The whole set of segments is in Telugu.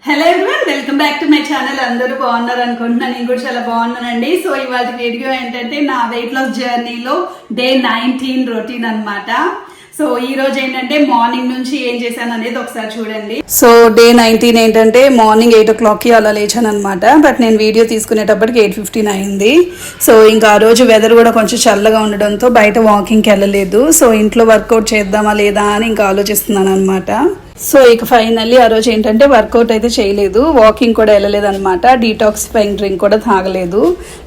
Hello everyone, welcome back to my channel. అందరూ బాగున్నారు అనుకుంటున్నాను. నేను కూడా చాలా బాగున్నానండి. సో ఇవాళ వీడియో ఏంటంటే నా వెయిట్ లాస్ జర్నీలో డే 19 రొటీన్ అన్నమాట. సో ఈ రోజు ఏంటంటే మార్నింగ్ నుంచి ఏం చేశాను అనేది ఒకసారి చూడండి. సో డే 19 ఏంటంటే మార్నింగ్ 8 o'clockకి అలా లేచాను అనమాట. బట్ నేను వీడియో తీసుకునేటప్పటికి 8:15 అయింది. సో ఇంకా ఆ రోజు వెదర్ కూడా కొంచెం చల్లగా ఉండడంతో బయట వాకింగ్కి వెళ్ళలేదు. సో ఇంట్లో వర్కౌట్ చేద్దామా లేదా అని ఇంకా ఆలోచిస్తున్నాను అనమాట. సో ఇక ఫైనల్లీ ఆ రోజు ఏంటంటే వర్కౌట్ అయితే చేయలేదు, వాకింగ్ కూడా వెళ్ళలేదు అనమాట. డీటాక్సిఫైయింగ్ డ్రింక్ కూడా తాగలేదు.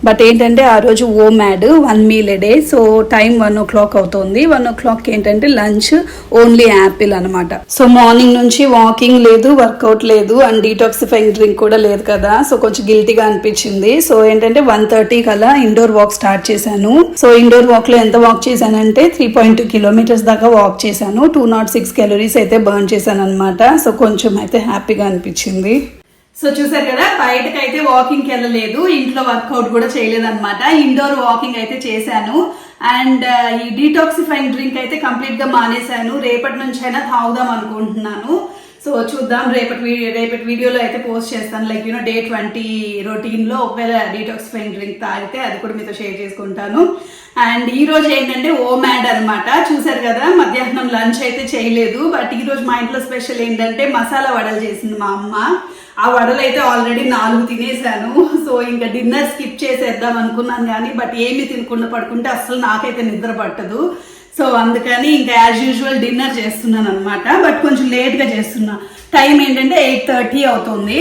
బట్ ఏంటంటే ఆ రోజు OMAD 1 meal a day. So time 1 o'clock అవుతుంది. 1 o'clock ఏంటంటే లంచ్ ఓన్లీ యాపిల్ అనమాట. సో మార్నింగ్ నుంచి వాకింగ్ లేదు, వర్కౌట్ లేదు, అండ్ డీటాక్సిఫైయింగ్ డ్రింక్ కూడా లేదు కదా. సో కొంచెం గిల్టీగా అనిపించింది. సో ఏంటంటే 1:30 కల్లా ఇండోర్ వాక్ స్టార్ట్ చేశాను. సో ఇండోర్ వాక్ లో ఎంత వాక్ చేశానంటే 3.2 kilometers దాకా వాక్ చేశాను. 206 calories అయితే బర్న్ చేశాను అనమాట. సో కొంచెం అయితే హ్యాపీగా అనిపించింది. సో చూసారు కదా, బయటకు అయితే వాకింగ్కి వెళ్ళలేదు, ఇంట్లో వర్కౌట్ కూడా చేయలేదు అనమాట. ఇండోర్ వాకింగ్ అయితే చేశాను. అండ్ ఈ డీటాక్సిఫైయింగ్ డ్రింక్ అయితే కంప్లీట్ గా మానేశాను. రేపటి నుంచి అయినా తాగుదాం అనుకుంటున్నాను. సో చూద్దాం, రేపటి వీడియోలో అయితే పోస్ట్ చేస్తాను. లైక్ డే 20 రొటీన్ లో ఒకవేళ డీటాక్సిఫైయింగ్ డ్రింక్ తాగితే అది కూడా మీతో షేర్ చేసుకుంటాను. అండ్ ఈ రోజు ఏంటంటే ఓమాడ్ అనమాట. చూసారు కదా, మధ్యాహ్నం లంచ్ అయితే చేయలేదు. బట్ ఈ రోజు మా ఇంట్లో స్పెషల్ ఏంటంటే మసాలా వడలు చేసింది మా అమ్మ. ఆ వడలు అయితే ఆల్రెడీ 4 తినేసాను. సో ఇంకా డిన్నర్ స్కిప్ చేసేద్దాం అనుకున్నాను కానీ బట్ ఏమి తినకుండా పడుకుంటే అసలు నాకైతే నిద్ర పట్టదు. సో అందుకని ఇంకా యాజ్ యూజువల్ డిన్నర్ చేస్తున్నాను అనమాట. బట్ కొంచెం లేట్గా చేస్తున్నా. టైం ఏంటంటే 8:30 అవుతుంది.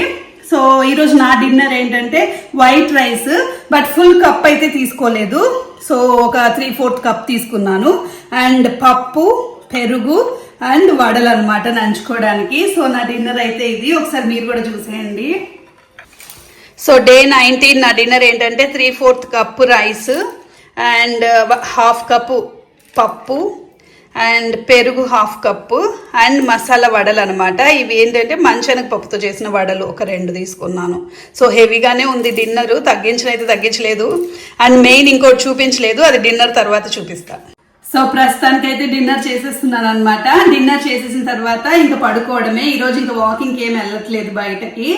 సో ఈరోజు నా డిన్నర్ ఏంటంటే white rice, but full cup అయితే తీసుకోలేదు. సో ఒక 3/4 కప్ తీసుకున్నాను. అండ్ పప్పు, పెరుగు అండ్ వడలు అనమాట నంచుకోవడానికి. సో నా డిన్నర్ అయితే ఇది, ఒకసారి మీరు కూడా చూసేయండి. సో డే 19 నా డిన్నర్ ఏంటంటే 3/4 కప్ రైస్ అండ్ 1/2 కప్ పప్పు అండ్ పెరుగు 1/2 కప్పు అండ్ మసాలా వడలు అనమాట. ఇవి ఏంటంటే మంచెనగ పప్పుతో చేసిన వడలు ఒక 2 తీసుకున్నాను. సో హెవీగానే ఉంది డిన్నర్, తగ్గించలేదు. అండ్ మెయిన్ ఇంకోటి చూపించలేదు, అది డిన్నర్ తర్వాత చూపిస్తా. సో ప్రస్తుతానికి అయితే డిన్నర్ చేసేస్తున్నాను అనమాట. డిన్నర్ చేసేసిన తర్వాత ఇంకా పడుకోవడమే. ఈరోజు ఇంకా వాకింగ్కి ఏం వెళ్ళట్లేదు బయటకి.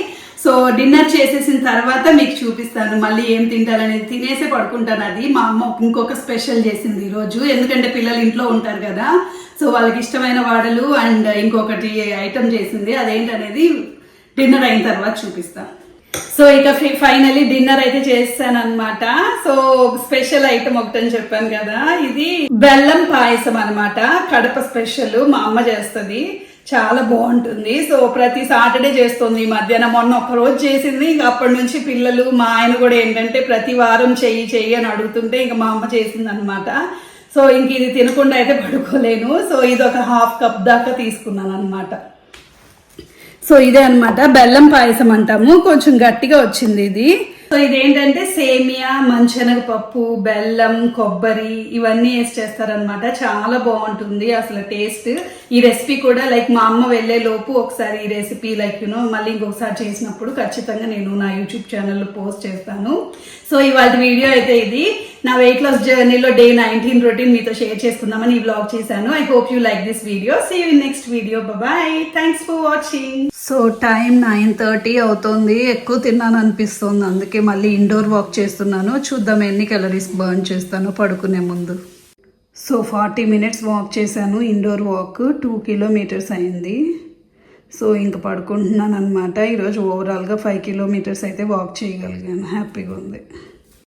సో డిన్నర్ చేసేసిన తర్వాత మీకు చూపిస్తాను మళ్ళీ ఏం తింటారనేది. తినేసే పడుకుంటాను. అది మా అమ్మ ఇంకొక స్పెషల్ చేసింది ఈరోజు, ఎందుకంటే పిల్లలు ఇంట్లో ఉంటారు కదా. సో వాళ్ళకి ఇష్టమైన వడలు అండ్ ఇంకొకటి ఐటమ్ చేసింది. అదేంటనేది డిన్నర్ అయిన తర్వాత చూపిస్తాను. సో ఇక ఫైనలీ డిన్నర్ అయితే చేస్తాను అనమాట. సో స్పెషల్ ఐటమ్ ఒకటని చెప్పాను కదా, ఇది బెల్లం పాయసం అనమాట. కడప స్పెషల్, మా అమ్మ చేస్తుంది, చాలా బాగుంటుంది. సో ప్రతి సాటర్డే చేస్తుంది. ఈ మధ్యాహ్నం మొన్న ఒక రోజు చేసింది. ఇంకా అప్పటి నుంచి పిల్లలు, మా ఆయన కూడా ఏంటంటే ప్రతి వారం చెయ్యి అని అడుగుతుంటే ఇంకా మా అమ్మ చేసింది అనమాట. సో ఇంక ఇది తినకుండా అయితే పడుకోలేను. సో ఇది ఒక 1/2 కప్ దాకా తీసుకున్నాను అనమాట. సో ఇదే అనమాట బెల్లం పాయసం అంటాము. కొంచెం గట్టిగా వచ్చింది ఇది. సో ఇదేంటంటే సేమియా, మంచెనగ పప్పు, బెల్లం, కొబ్బరి ఇవన్నీ వేసి చేస్తారనమాట. చాలా బాగుంటుంది అసలు టేస్ట్. ఈ రెసిపీ కూడా లైక్ మా అమ్మ వెళ్లే లోపు ఒకసారి ఈ రెసిపీ మళ్ళీ ఇంకొకసారి చేసినప్పుడు ఖచ్చితంగా నేను నా యూట్యూబ్ ఛానల్లో పోస్ట్ చేస్తాను. సో ఇవాళ వీడియో అయితే ఇది. నా వెయిట్ లాస్ జర్నీలో డే 19 రొటీన్ మీతో షేర్ చేసుకుందామని ఈ వ్లాగ్ చేశాను. I hope you like this video. See you in next video. Bye, thanks for watching. So time 9:30 అవుతుంది. ఎక్కువ తిన్నాను అనిపిస్తుంది, అందుకే మళ్ళీ ఇండోర్ వాక్ చేస్తున్నాను. చూద్దాం ఎన్ని క్యాలరీస్ బర్న్ చేస్తానో పడుకునే ముందు. సో 40 minutes వాక్ చేశాను. ఇండోర్ వాక్ 2 kilometers అయింది. సో ఇంక పడుకుంటున్నాను అనమాట. ఈరోజు ఓవరాల్గా 5 kilometers అయితే వాక్ చేయగలిగాను. హ్యాపీగా ఉంది.